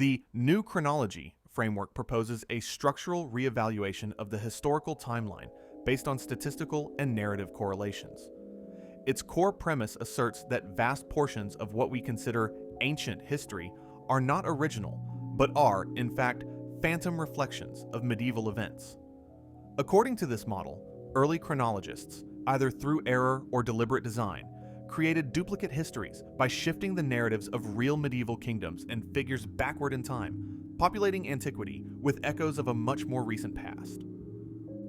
The new chronology framework proposes a structural reevaluation of the historical timeline based on statistical and narrative correlations. Its core premise asserts that vast portions of what we consider ancient history are not original, but are, in fact, phantom reflections of medieval events. According to this model, early chronologists, either through error or deliberate design, created duplicate histories by shifting the narratives of real medieval kingdoms and figures backward in time, populating antiquity with echoes of a much more recent past.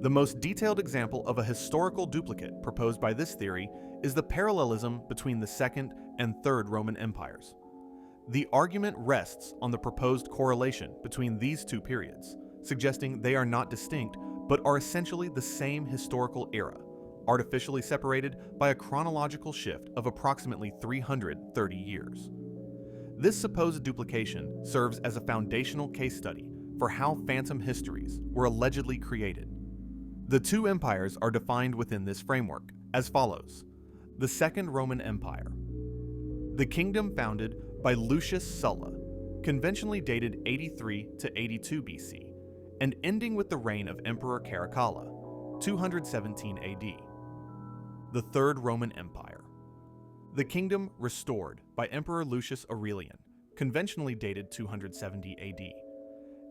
The most detailed example of a historical duplicate proposed by this theory is the parallelism between the Second and Third Roman Empires. The argument rests on the proposed correlation between these two periods, suggesting they are not distinct but are essentially the same historical era, artificially separated by a chronological shift of approximately 330 years. This supposed duplication serves as a foundational case study for how phantom histories were allegedly created. The two empires are defined within this framework as follows. The Second Roman Empire. The kingdom founded by Lucius Sulla, conventionally dated 83 to 82 BC, and ending with the reign of Emperor Caracalla, 217 AD. The Third Roman Empire. The kingdom restored by Emperor Lucius Aurelian, conventionally dated 270 AD,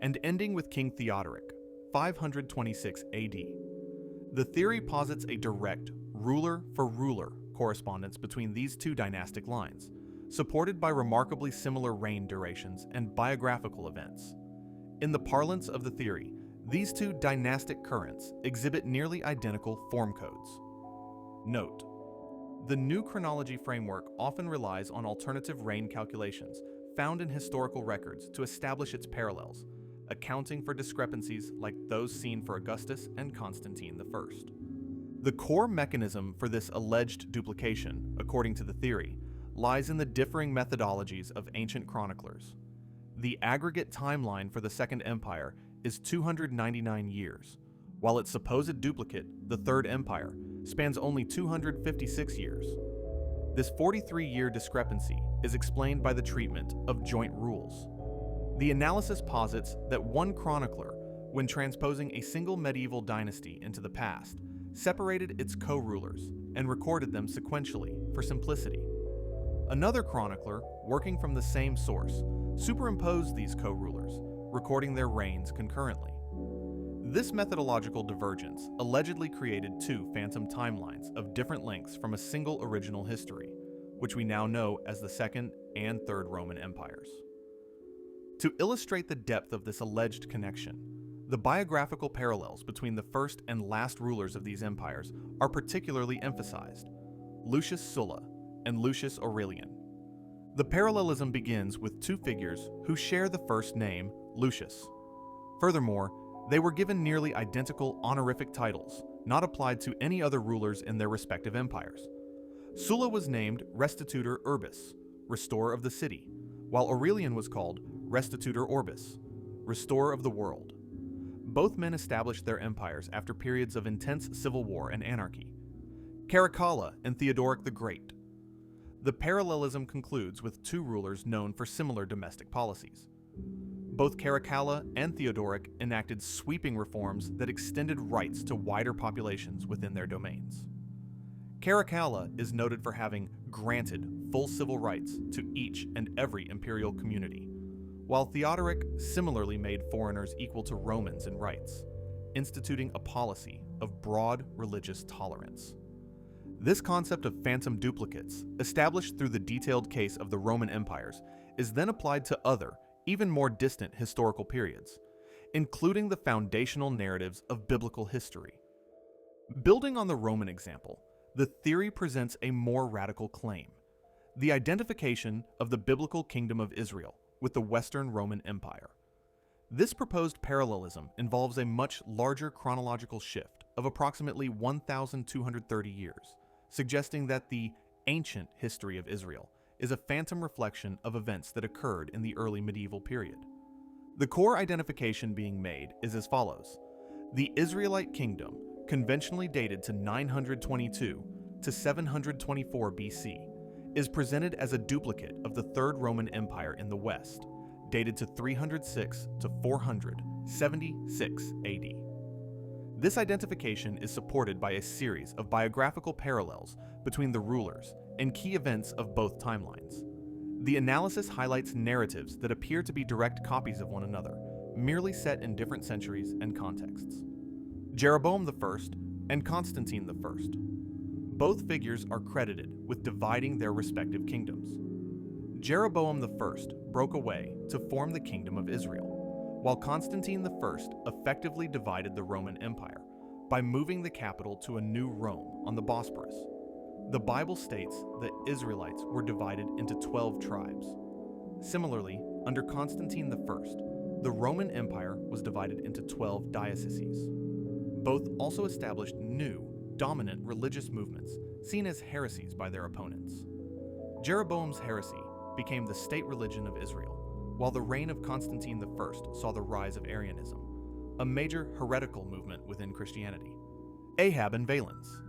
and ending with King Theodoric, 526 AD. The theory posits a direct ruler-for-ruler correspondence between these two dynastic lines, supported by remarkably similar reign durations and biographical events. In the parlance of the theory, these two dynastic currents exhibit nearly identical form codes. Note: the new chronology framework often relies on alternative reign calculations found in historical records to establish its parallels, accounting for discrepancies like those seen for Augustus and Constantine I. The core mechanism for this alleged duplication, according to the theory, lies in the differing methodologies of ancient chroniclers. The aggregate timeline for the Second Empire is 299 years, while its supposed duplicate, the Third Empire, spans only 256 years. This 43-year discrepancy is explained by the treatment of joint rules. The analysis posits that one chronicler, when transposing a single medieval dynasty into the past, separated its co-rulers and recorded them sequentially for simplicity. Another chronicler, working from the same source, superimposed these co-rulers, recording their reigns concurrently. This methodological divergence allegedly created two phantom timelines of different lengths from a single original history, which we now know as the Second and Third Roman Empires. To illustrate the depth of this alleged connection, the biographical parallels between the first and last rulers of these empires are particularly emphasized: Lucius Sulla and Lucius Aurelian. The parallelism begins with two figures who share the first name, Lucius. Furthermore, they were given nearly identical honorific titles, not applied to any other rulers in their respective empires. Sulla was named Restitutor Urbis, restorer of the city, while Aurelian was called Restitutor Orbis, restorer of the world. Both men established their empires after periods of intense civil war and anarchy. Caracalla and Theodoric the Great. The parallelism concludes with two rulers known for similar domestic policies. Both Caracalla and Theodoric enacted sweeping reforms that extended rights to wider populations within their domains. Caracalla is noted for having granted full civil rights to each and every imperial community, while Theodoric similarly made foreigners equal to Romans in rights, instituting a policy of broad religious tolerance. This concept of phantom duplicates, established through the detailed case of the Roman empires, is then applied to other, even more distant historical periods, including the foundational narratives of biblical history. Building on the Roman example, the theory presents a more radical claim: the identification of the biblical kingdom of Israel with the Western Roman Empire. This proposed parallelism involves a much larger chronological shift of approximately 1,230 years, suggesting that the ancient history of Israel is a phantom reflection of events that occurred in the early medieval period. The core identification being made is as follows. The Israelite kingdom, conventionally dated to 922 to 724 BC, is presented as a duplicate of the Third Roman Empire in the West, dated to 306 to 476 AD. This identification is supported by a series of biographical parallels between the rulers and key events of both timelines. The analysis highlights narratives that appear to be direct copies of one another, merely set in different centuries and contexts. Jeroboam I and Constantine I. Both figures are credited with dividing their respective kingdoms. Jeroboam I broke away to form the Kingdom of Israel, while Constantine I effectively divided the Roman Empire by moving the capital to a new Rome on the Bosporus. The Bible states that Israelites were divided into 12 tribes. Similarly, under Constantine I, the Roman Empire was divided into 12 dioceses. Both also established new, dominant religious movements seen as heresies by their opponents. Jeroboam's heresy became the state religion of Israel, while the reign of Constantine I saw the rise of Arianism, a major heretical movement within Christianity. Ahab and Valens.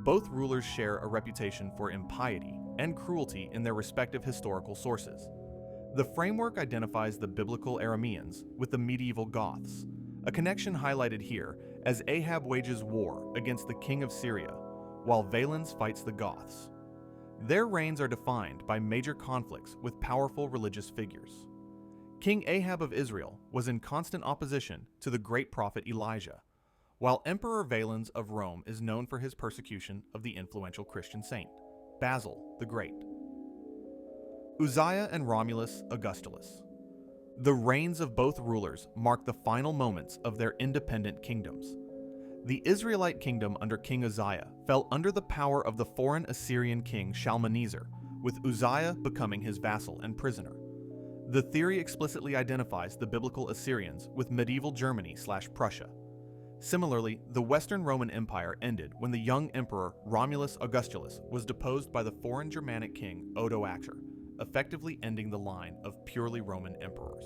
Both rulers share a reputation for impiety and cruelty in their respective historical sources. The framework identifies the biblical Arameans with the medieval Goths, a connection highlighted here as Ahab wages war against the king of Syria, while Valens fights the Goths. Their reigns are defined by major conflicts with powerful religious figures. King Ahab of Israel was in constant opposition to the great prophet Elijah, while Emperor Valens of Rome is known for his persecution of the influential Christian saint, Basil the Great. Uzziah and Romulus Augustulus. The reigns of both rulers mark the final moments of their independent kingdoms. The Israelite kingdom under King Uzziah fell under the power of the foreign Assyrian king Shalmaneser, with Uzziah becoming his vassal and prisoner. The theory explicitly identifies the biblical Assyrians with medieval Germany/Prussia. Similarly, the Western Roman Empire ended when the young emperor Romulus Augustulus was deposed by the foreign Germanic king Odoacer, effectively ending the line of purely Roman emperors.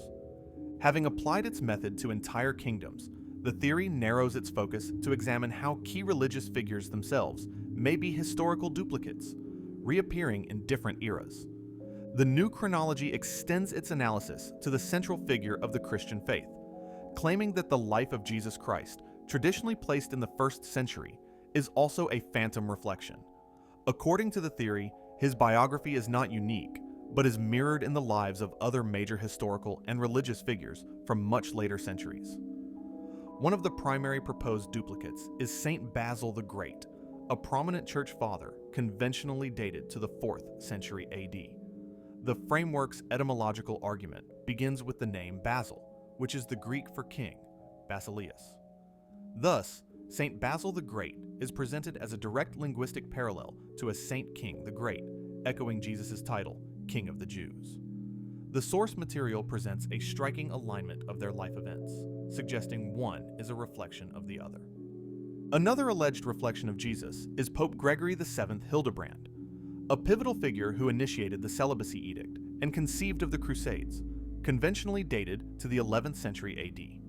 Having applied its method to entire kingdoms, the theory narrows its focus to examine how key religious figures themselves may be historical duplicates, reappearing in different eras. The new chronology extends its analysis to the central figure of the Christian faith, claiming that the life of Jesus Christ, traditionally placed in the 1st century, is also a phantom reflection. According to the theory, his biography is not unique, but is mirrored in the lives of other major historical and religious figures from much later centuries. One of the primary proposed duplicates is Saint Basil the Great, a prominent church father conventionally dated to the 4th century AD. The framework's etymological argument begins with the name Basil, which is the Greek for king, Basileus. Thus, Saint Basil the Great is presented as a direct linguistic parallel to a Saint King the Great, echoing Jesus' title, King of the Jews. The source material presents a striking alignment of their life events, suggesting one is a reflection of the other. Another alleged reflection of Jesus is Pope Gregory VII Hildebrand, a pivotal figure who initiated the celibacy edict and conceived of the Crusades, conventionally dated to the 11th century AD.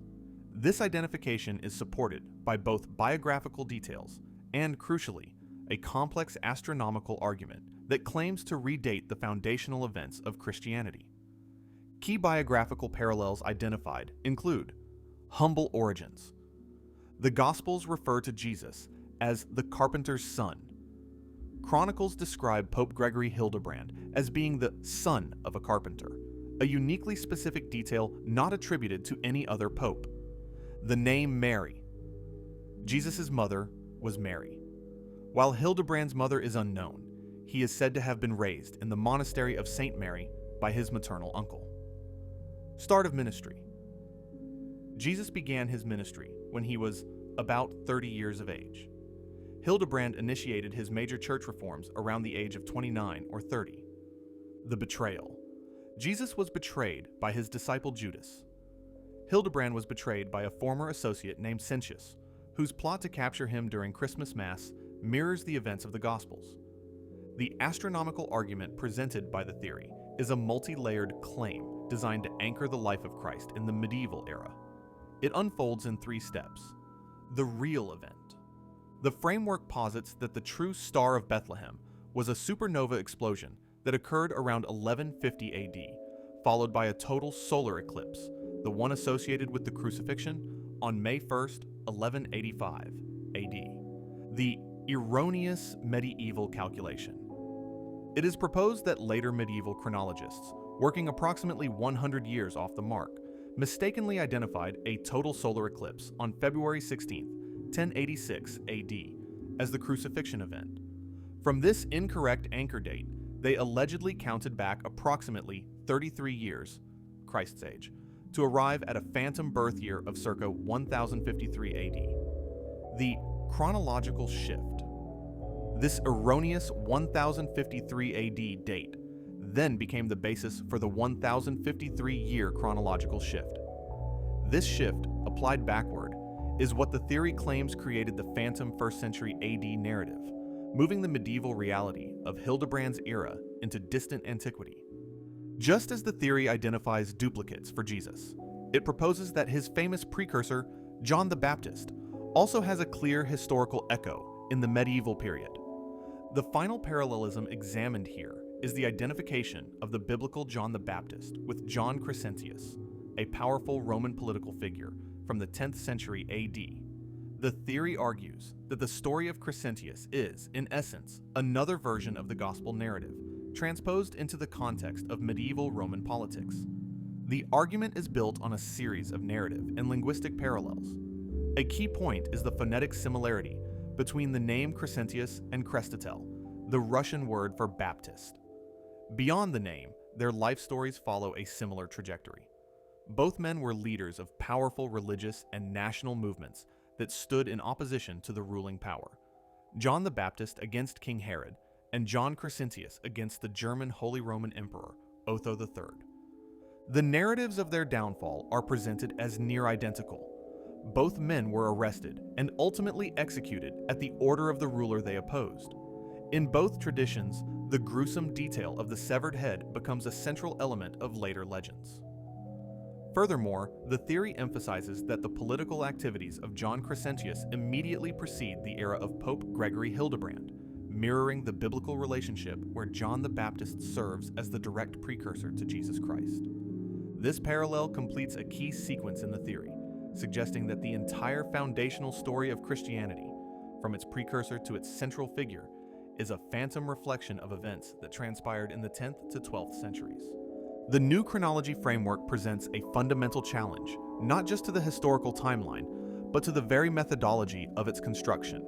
This identification is supported by both biographical details and, crucially, a complex astronomical argument that claims to redate the foundational events of Christianity. Key biographical parallels identified include humble origins. The Gospels refer to Jesus as the carpenter's son. Chronicles describe Pope Gregory Hildebrand as being the son of a carpenter, a uniquely specific detail not attributed to any other pope. The name Mary. Jesus' mother was Mary. While Hildebrand's mother is unknown, he is said to have been raised in the monastery of St. Mary by his maternal uncle. Start of ministry. Jesus began his ministry when he was about 30 years of age. Hildebrand initiated his major church reforms around the age of 29 or 30. The betrayal. Jesus was betrayed by his disciple Judas. Hildebrand was betrayed by a former associate named Sentius, whose plot to capture him during Christmas Mass mirrors the events of the Gospels. The astronomical argument presented by the theory is a multi-layered claim designed to anchor the life of Christ in the medieval era. It unfolds in 3 steps. The real event. The framework posits that the true Star of Bethlehem was a supernova explosion that occurred around 1150 AD, followed by a total solar eclipse, the one associated with the crucifixion, on May 1st, 1185 AD. The erroneous medieval calculation. It is proposed that later medieval chronologists, working approximately 100 years off the mark, mistakenly identified a total solar eclipse on February 16, 1086 AD, as the crucifixion event. From this incorrect anchor date, they allegedly counted back approximately 33 years, Christ's age, to arrive at a phantom birth year of circa 1053 AD. The chronological shift. This erroneous 1053 AD date then became the basis for the 1053-year chronological shift. This shift, applied backward, is what the theory claims created the phantom 1st century AD narrative, moving the medieval reality of Hildebrand's era into distant antiquity. Just as the theory identifies duplicates for Jesus, it proposes that his famous precursor, John the Baptist, also has a clear historical echo in the medieval period. The final parallelism examined here is the identification of the biblical John the Baptist with John Crescentius, a powerful Roman political figure from the 10th century AD. The theory argues that the story of Crescentius is, in essence, another version of the gospel narrative, transposed into the context of medieval Roman politics. The argument is built on a series of narrative and linguistic parallels. A key point is the phonetic similarity between the name Crescentius and Krestitel, the Russian word for Baptist. Beyond the name, their life stories follow a similar trajectory. Both men were leaders of powerful religious and national movements that stood in opposition to the ruling power. John the Baptist against King Herod, and John Crescentius against the German Holy Roman Emperor, Otho III. The narratives of their downfall are presented as near identical. Both men were arrested and ultimately executed at the order of the ruler they opposed. In both traditions, the gruesome detail of the severed head becomes a central element of later legends. Furthermore, the theory emphasizes that the political activities of John Crescentius immediately precede the era of Pope Gregory Hildebrand, mirroring the biblical relationship where John the Baptist serves as the direct precursor to Jesus Christ. This parallel completes a key sequence in the theory, suggesting that the entire foundational story of Christianity, from its precursor to its central figure, is a phantom reflection of events that transpired in the 10th to 12th centuries. The new chronology framework presents a fundamental challenge, not just to the historical timeline, but to the very methodology of its construction.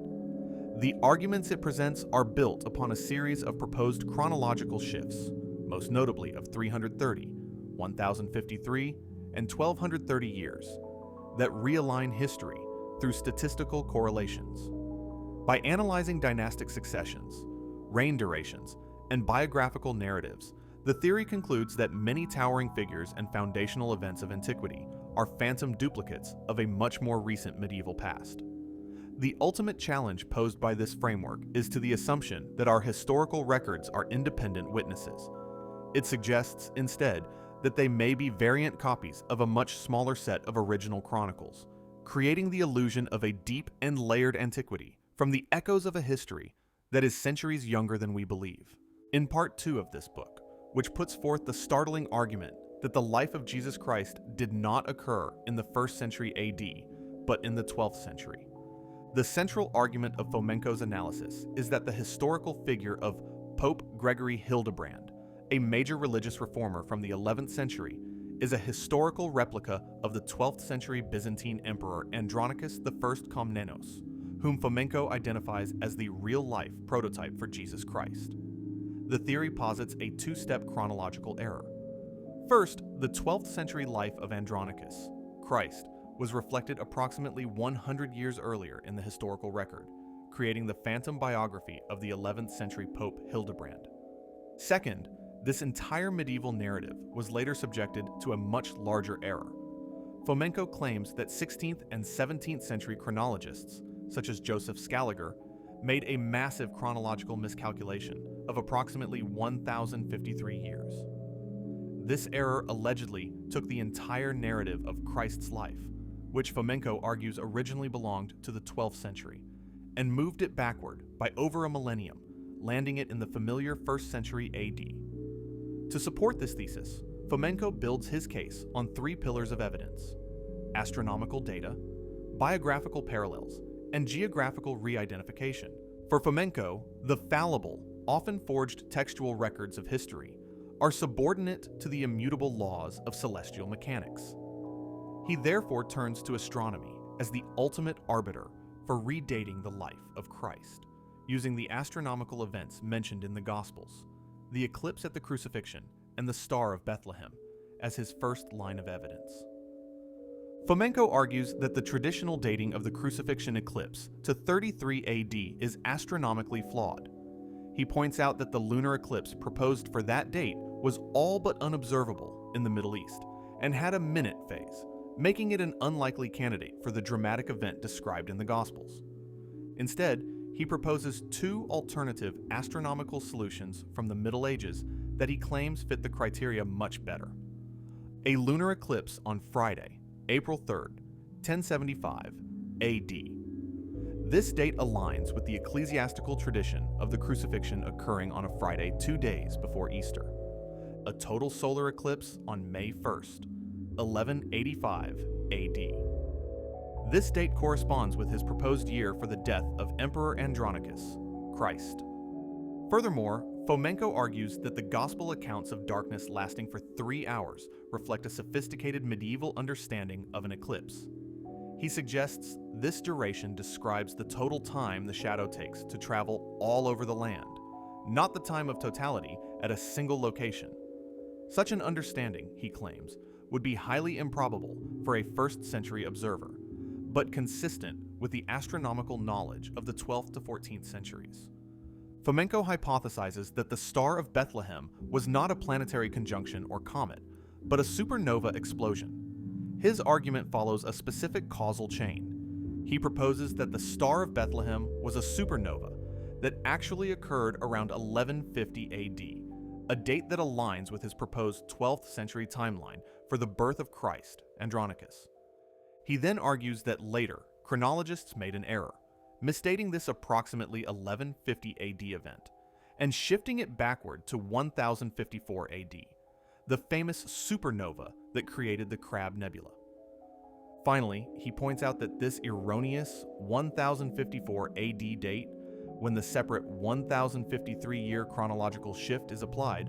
The arguments it presents are built upon a series of proposed chronological shifts, most notably of 330, 1053, and 1230 years, that realign history through statistical correlations. By analyzing dynastic successions, reign durations, and biographical narratives, the theory concludes that many towering figures and foundational events of antiquity are phantom duplicates of a much more recent medieval past. The ultimate challenge posed by this framework is to the assumption that our historical records are independent witnesses. It suggests, instead, that they may be variant copies of a much smaller set of original chronicles, creating the illusion of a deep and layered antiquity from the echoes of a history that is centuries younger than we believe. In part 2 of this book, which puts forth the startling argument that the life of Jesus Christ did not occur in the 1st century AD, but in the 12th century. The central argument of Fomenko's analysis is that the historical figure of Pope Gregory Hildebrand, a major religious reformer from the 11th century, is a historical replica of the 12th century Byzantine Emperor Andronicus I Komnenos, whom Fomenko identifies as the real-life prototype for Jesus Christ. The theory posits a two-step chronological error. First, the 12th century life of Andronicus, Christ, was reflected approximately 100 years earlier in the historical record, creating the phantom biography of the 11th century Pope Hildebrand. Second, this entire medieval narrative was later subjected to a much larger error. Fomenko claims that 16th and 17th century chronologists, such as Joseph Scaliger, made a massive chronological miscalculation of approximately 1053 years. This error allegedly took the entire narrative of Christ's life, which Fomenko argues originally belonged to the 12th century, and moved it backward by over a millennium, landing it in the familiar 1st century AD. To support this thesis, Fomenko builds his case on three pillars of evidence: astronomical data, biographical parallels, and geographical re-identification. For Fomenko, the fallible, often forged textual records of history are subordinate to the immutable laws of celestial mechanics. He therefore turns to astronomy as the ultimate arbiter for redating the life of Christ, using the astronomical events mentioned in the Gospels, the eclipse at the crucifixion, and the Star of Bethlehem, as his first line of evidence. Fomenko argues that the traditional dating of the crucifixion eclipse to 33 AD is astronomically flawed. He points out that the lunar eclipse proposed for that date was all but unobservable in the Middle East and had a minute phase, making it an unlikely candidate for the dramatic event described in the Gospels. Instead, he proposes two alternative astronomical solutions from the Middle Ages that he claims fit the criteria much better. A lunar eclipse on Friday, April 3rd, 1075 AD. This date aligns with the ecclesiastical tradition of the crucifixion occurring on a Friday 2 days before Easter. A total solar eclipse on May 1st, 1185 AD. This date corresponds with his proposed year for the death of Emperor Andronicus, Christ. Furthermore, Fomenko argues that the Gospel accounts of darkness lasting for 3 hours reflect a sophisticated medieval understanding of an eclipse. He suggests this duration describes the total time the shadow takes to travel all over the land, not the time of totality at a single location. Such an understanding, he claims, would be highly improbable for a first-century observer, but consistent with the astronomical knowledge of the 12th to 14th centuries. Fomenko hypothesizes that the Star of Bethlehem was not a planetary conjunction or comet, but a supernova explosion. His argument follows a specific causal chain. He proposes that the Star of Bethlehem was a supernova that actually occurred around 1150 AD, a date that aligns with his proposed 12th century timeline for the birth of Christ, Andronicus. He then argues that later, chronologists made an error, misstating this approximately 1150 AD event, and shifting it backward to 1054 AD, the famous supernova that created the Crab Nebula. Finally, he points out that this erroneous 1054 AD date, when the separate 1053-year chronological shift is applied,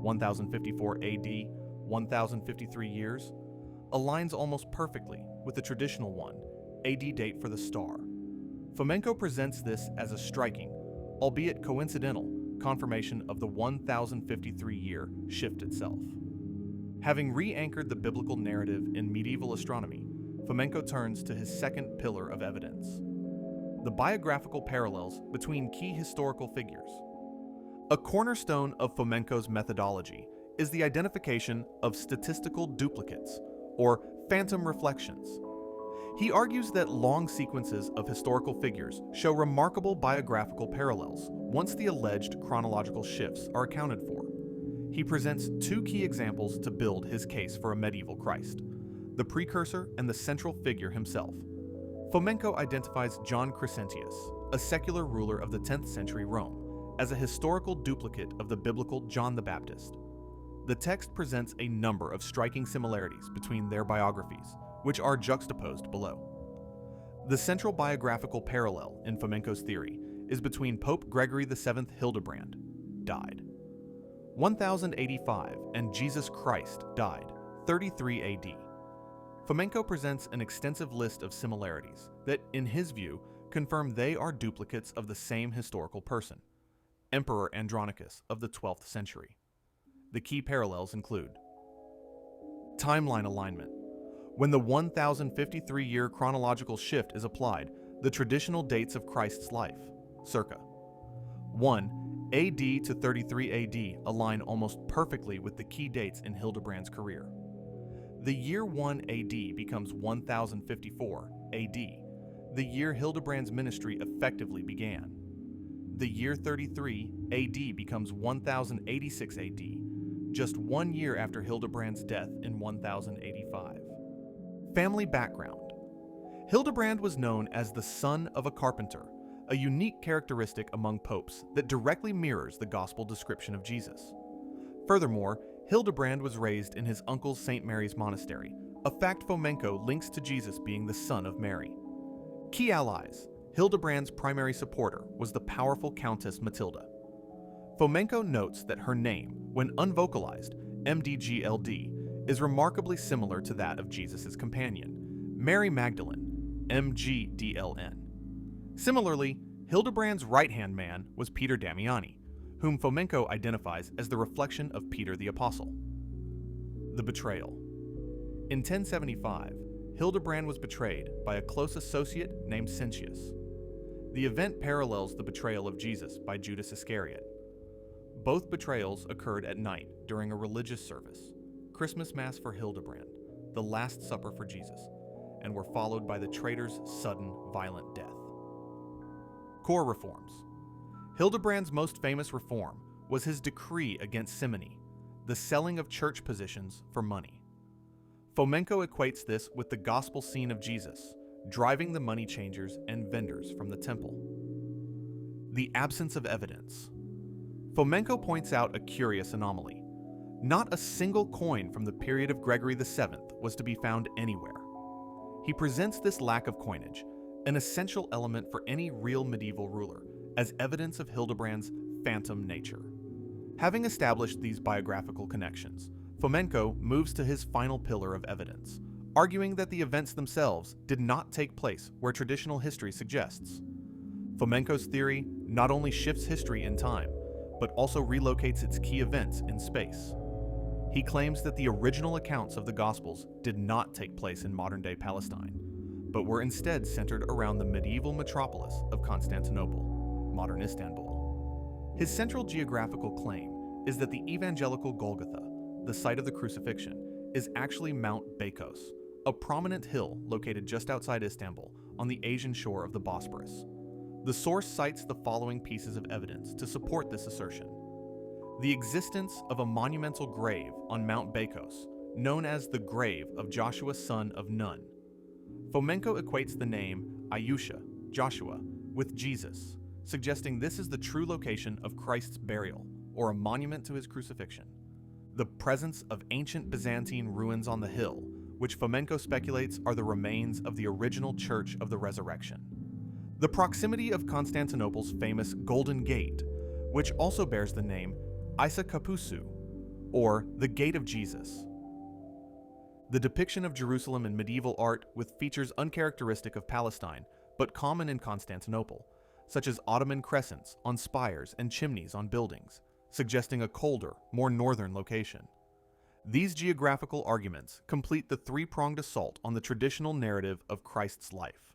1054 AD, 1053 years, aligns almost perfectly with the traditional AD date for the star. Fomenko presents this as a striking, albeit coincidental, confirmation of the 1053-year shift itself. Having re-anchored the biblical narrative in medieval astronomy, Fomenko turns to his second pillar of evidence: the biographical parallels between key historical figures. A cornerstone of Fomenko's methodology is the identification of statistical duplicates, or phantom reflections. He argues that long sequences of historical figures show remarkable biographical parallels once the alleged chronological shifts are accounted for. He presents two key examples to build his case for a medieval Christ: the precursor and the central figure himself. Fomenko identifies John Crescentius, a secular ruler of the 10th century Rome, as a historical duplicate of the biblical John the Baptist. The text presents a number of striking similarities between their biographies, which are juxtaposed below. The central biographical parallel in Fomenko's theory is between Pope Gregory VII Hildebrand, died 1085, and Jesus Christ, died 33 AD. Fomenko presents an extensive list of similarities that, in his view, confirm they are duplicates of the same historical person, Emperor Andronicus of the 12th century. The key parallels include timeline alignment. When the 1053-year chronological shift is applied, the traditional dates of Christ's life, circa 1 AD to 33 AD, align almost perfectly with the key dates in Hildebrand's career. The year 1 AD becomes 1054 AD, the year Hildebrand's ministry effectively began. The year 33 AD becomes 1086 AD, just 1 year after Hildebrand's death in 1085. Family background. Hildebrand was known as the son of a carpenter, a unique characteristic among popes that directly mirrors the gospel description of Jesus. Furthermore, Hildebrand was raised in his uncle's St. Mary's Monastery, a fact Fomenko links to Jesus being the son of Mary. Key allies: Hildebrand's primary supporter was the powerful Countess Matilda. Fomenko notes that her name, when unvocalized, MDGLD, is remarkably similar to that of Jesus' companion, Mary Magdalene, MGDLN. Similarly, Hildebrand's right-hand man was Peter Damiani, whom Fomenko identifies as the reflection of Peter the Apostle. The betrayal. In 1075, Hildebrand was betrayed by a close associate named Cincius. The event parallels the betrayal of Jesus by Judas Iscariot. Both betrayals occurred at night during a religious service, Christmas Mass for Hildebrand, the Last Supper for Jesus, and were followed by the traitor's sudden, violent death. Core reforms. Hildebrand's most famous reform was his decree against simony, the selling of church positions for money. Fomenko equates this with the gospel scene of Jesus, driving the money changers and vendors from the temple. The absence of evidence. Fomenko points out a curious anomaly. Not a single coin from the period of Gregory VII was to be found anywhere. He presents this lack of coinage, an essential element for any real medieval ruler, as evidence of Hildebrand's phantom nature. Having established these biographical connections, Fomenko moves to his final pillar of evidence, arguing that the events themselves did not take place where traditional history suggests. Fomenko's theory not only shifts history in time, but also relocates its key events in space. He claims that the original accounts of the Gospels did not take place in modern-day Palestine, but were instead centered around the medieval metropolis of Constantinople, modern Istanbul. His central geographical claim is that the evangelical Golgotha, the site of the crucifixion, is actually Mount Bekos, a prominent hill located just outside Istanbul on the Asian shore of the Bosporus. The source cites the following pieces of evidence to support this assertion. The existence of a monumental grave on Mount Bekos, known as the grave of Joshua son of Nun. Fomenko equates the name Ayusha, Joshua, with Jesus, suggesting this is the true location of Christ's burial, or a monument to his crucifixion. The presence of ancient Byzantine ruins on the hill, which Fomenko speculates are the remains of the original Church of the Resurrection. The proximity of Constantinople's famous Golden Gate, which also bears the name Isa Kapusu, or the Gate of Jesus. The depiction of Jerusalem in medieval art with features uncharacteristic of Palestine, but common in Constantinople, such as Ottoman crescents on spires and chimneys on buildings, suggesting a colder, more northern location. These geographical arguments complete the three-pronged assault on the traditional narrative of Christ's life.